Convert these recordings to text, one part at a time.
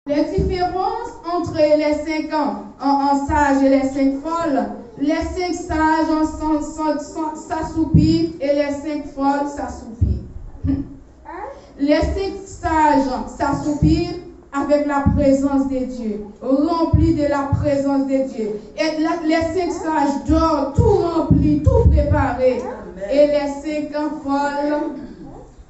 Les différences entre les 5 ans en sages et les 5 folles, les 5 sages s'assoupirent et les 5 folles s'assoupirent. Les 5 sages s'assoupirent avec la présence de Dieu, remplis de la présence de Dieu. Et les 5 sages dorment, tout rempli, tout préparé. Et les 5 folles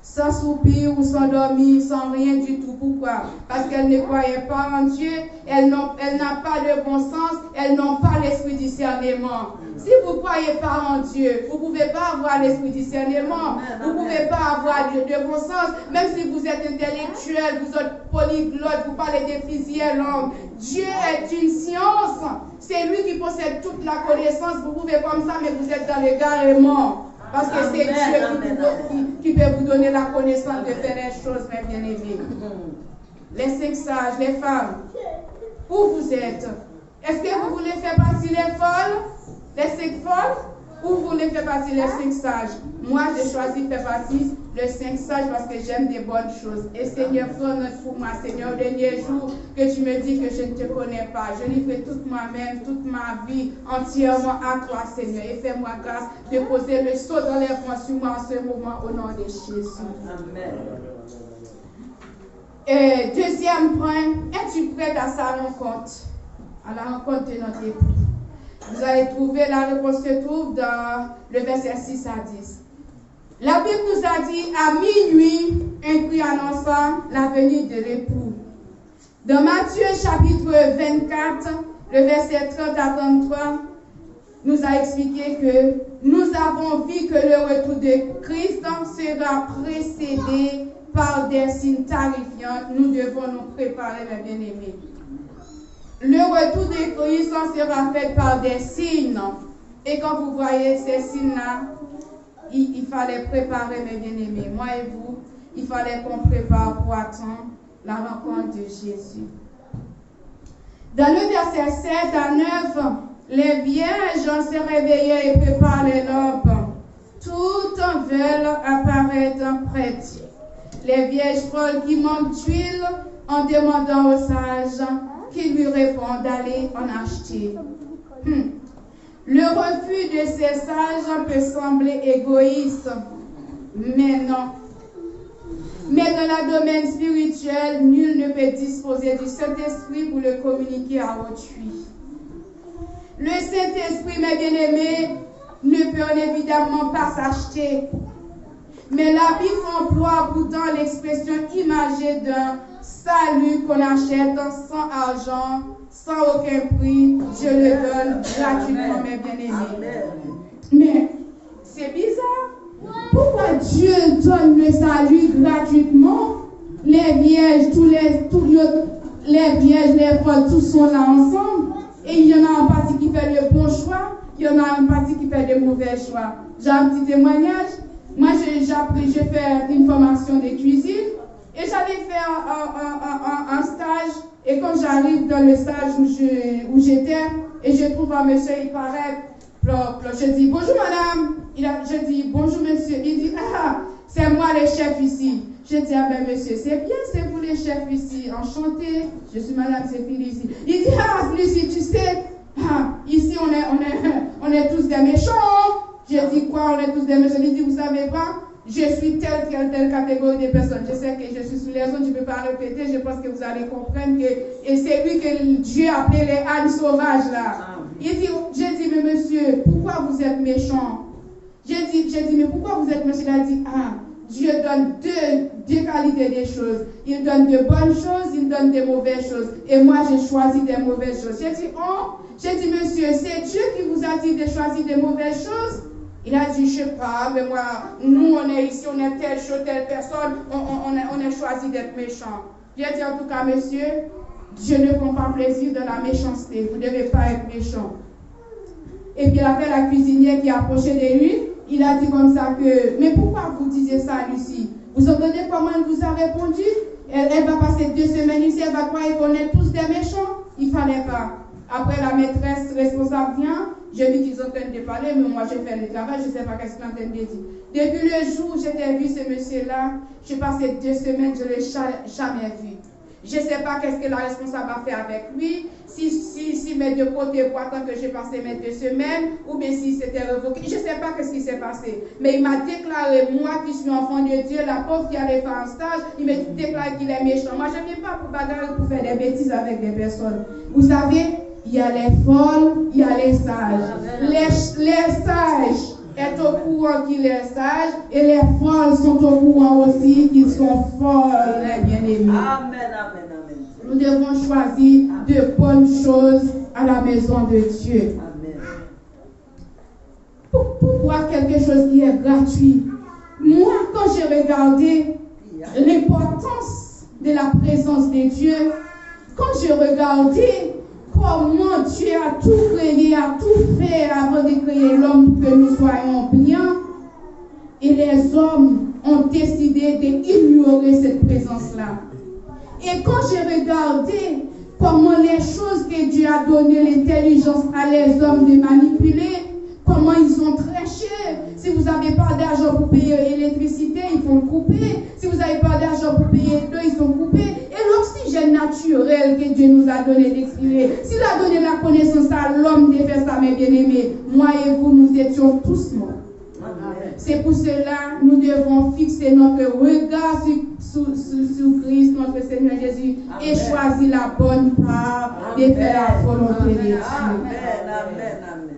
s'assoupirent ou s'endormir sans rien du tout. Pourquoi? Parce qu'elles ne croyaient pas en Dieu, elles n'ont pas de bon sens, elles n'ont pas l'esprit discernement. Si vous ne croyez pas en Dieu, vous ne pouvez pas avoir l'esprit discernement, vous ne pouvez pas avoir de bon sens, même si vous êtes intellectuel, vous êtes polyglotte, vous parlez des plusieurs langues. Dieu est une science, c'est lui qui possède toute la connaissance. Vous pouvez comme ça, mais vous êtes dans l'égarement. Parce que c'est Dieu qui peut vous donner la connaissance de faire les choses, mes bien-aimés. Les 5 sages, les femmes, où vous êtes? Est-ce que vous voulez faire partie des folles, les 5 folles, ou vous voulez faire partie des 5 sages? Moi, j'ai choisi de faire partie des 5 sages parce que j'aime des bonnes choses. Et Seigneur, prends notre pour moi, Seigneur, au dernier jour que tu me dis que je ne te connais pas. Je livre toute moi-même, toute ma vie entièrement à toi, Seigneur. Et fais-moi grâce de poser le sceau dans les poings sur moi en ce moment au nom de Jésus. Amen. Et deuxième point, es-tu prête à sa rencontre? À la rencontre de notre époux. Vous allez trouver, la réponse se trouve dans le verset 6 à 10. La Bible nous a dit, à minuit, un cri annonça la venue de l'époux. Dans Matthieu chapitre 24, le verset 30 à 33, nous a expliqué que nous avons vu que le retour de Christ sera précédé par des signes terrifiants. Nous devons nous préparer, mes bien-aimés. Le retour de Christ sera fait par des signes. Et quand vous voyez ces signes-là, il fallait préparer, mes bien-aimés. Moi et vous, il fallait qu'on prépare pour attendre la rencontre de Jésus. Dans le verset 7 à 9, les vierges se réveillaient et préparent les lobes. Toutes veulent apparaître prêtes. Les vierges folles qui manquent d'huile en demandant aux sages qui lui répondent d'aller en acheter. Le refus de ces sages peut sembler égoïste, mais non. Mais dans le domaine spirituel, nul ne peut disposer du Saint-Esprit pour le communiquer à autrui. Le Saint-Esprit, mes bien-aimés, ne peut évidemment pas s'acheter. Mais la Bible emploie pourtant l'expression imagée d'un salut qu'on achète sans argent, sans aucun prix. Dieu le donne gratuitement, mes bien-aimés. Mais c'est bizarre. Pourquoi Dieu donne le salut gratuitement? Les vierges, les vierges, les folles, tous sont là ensemble. Et il y en a une partie qui fait le bon choix, il y en a une partie qui fait le mauvais choix. J'ai un petit témoignage. Moi, j'ai fait une formation de cuisine et j'allais faire un stage. Et quand j'arrive dans le stage où j'étais, et je trouve un monsieur, il paraît, je dis bonjour madame. Je dis bonjour monsieur. Il dit c'est moi le chef ici. Je dis ben monsieur, c'est bien, c'est vous le chef ici. Enchanté. Je suis madame Zéphine ici. Il dit Lucie, tu sais, ici on est tous des méchants. Je dis quoi, on est tous des méchants. Il dit vous savez pas, je suis telle catégorie de personnes. Je sais que je suis sous les autres, je ne peux pas répéter. Je pense que vous allez comprendre que et c'est lui que Dieu a appelé les ânes sauvages là. Il dit, j'ai dit, mais monsieur, pourquoi vous êtes méchant? J'ai dit, mais pourquoi vous êtes méchant? Il a dit, Dieu donne deux qualités des choses. Il donne de bonnes choses, il donne de mauvaises choses. Et moi, j'ai choisi des mauvaises choses. J'ai dit, monsieur, c'est Dieu qui vous a dit de choisir des mauvaises choses? Il a dit, je ne sais pas, mais moi, nous, on est ici, on est telle chose, telle personne, on a choisi d'être méchant. J'ai dit, en tout cas, monsieur, Dieu ne prend pas plaisir de la méchanceté. Vous ne devez pas être méchant. Et puis, il a fait la cuisinière qui approchait de lui. Il a dit comme ça que, mais pourquoi vous disiez ça, Lucie? Vous entendez comment elle vous a répondu? Elle va passer 2 semaines ici, elle va croire qu'on est tous des méchants. Il ne fallait pas. Après, la maîtresse responsable vient. Je vis qu'ils sont en train de parler, mais moi, je fais le travail, je ne sais pas qu'est-ce qu'ils sont en train de dire. Depuis le jour où j'étais vu ce monsieur-là, j'ai passé 2 semaines, je ne l'ai jamais vu. Je ne sais pas qu'est-ce que la responsable a fait avec lui, si met de côté pour attendre que j'ai passé mes 2 semaines, ou bien si c'était révoqué. Je ne sais pas qu'est-ce qui s'est passé. Mais il m'a déclaré, moi qui suis enfant de Dieu, la pauvre qui allait faire un stage, il m'a déclaré qu'il est méchant. Moi, je ne viens pas pour bagarrer, pour faire des bêtises avec des personnes. Vous savez, il y a les folles, il y a les sages. Les sages est au courant qu'il est sage et les folles sont au courant aussi qu'ils sont folles, les bien-aimés. Amen, amen, amen. Nous devons choisir de bonnes choses à la maison de Dieu. Amen. Pourquoi quelque chose qui est gratuit? Moi, quand j'ai regardé l'importance de la présence de Dieu, quand j'ai regardé comment Dieu a tout créé, a tout fait avant de créer l'homme pour que nous soyons bien, et les hommes ont décidé d'ignorer cette présence-là. Et quand j'ai regardé comment les choses que Dieu a donné l'intelligence à les hommes de manipuler, comment ils ont triché. Si vous n'avez pas d'argent pour payer l'électricité, il faut le couper. Si vous n'avez pas d'argent pour payer l'eau, ils sont coupés. Et l'oxygène naturel que Dieu nous a donné d'exprimer, s'il a donné la connaissance à l'homme de faire ça, mes bien-aimés, moi et vous, nous étions tous morts. C'est pour cela que nous devons fixer notre regard sur Christ, notre Seigneur Jésus, et choisir la bonne part de faire la volonté de Dieu. Amen, amen, amen.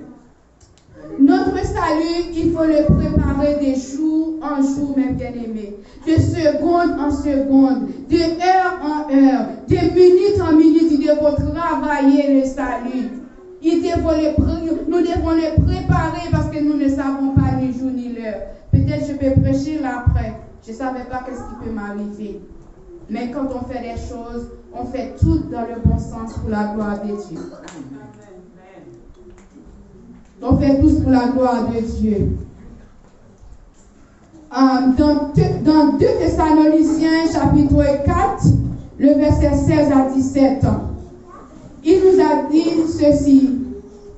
Notre salut, il faut le préparer de jour en jour, mes bien-aimés, de seconde en seconde, de heure en heure, de minute en minute. Nous devons travailler le salut. Nous devons le préparer parce que nous ne savons pas ni jour ni l'heure. Peut-être je peux prêcher là après. Je ne savais pas qu'est-ce qui peut m'arriver. Mais quand on fait des choses, on fait tout dans le bon sens pour la gloire de Dieu. On fait tous pour la gloire de Dieu. Dans 2 Thessaloniciens, chapitre 4, le verset 16 à 17, il nous a dit ceci.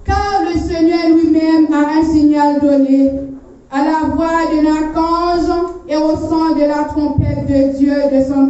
Car le Seigneur lui-même a un signal donné à la voix de l'archange et au son de la trompette de Dieu, de son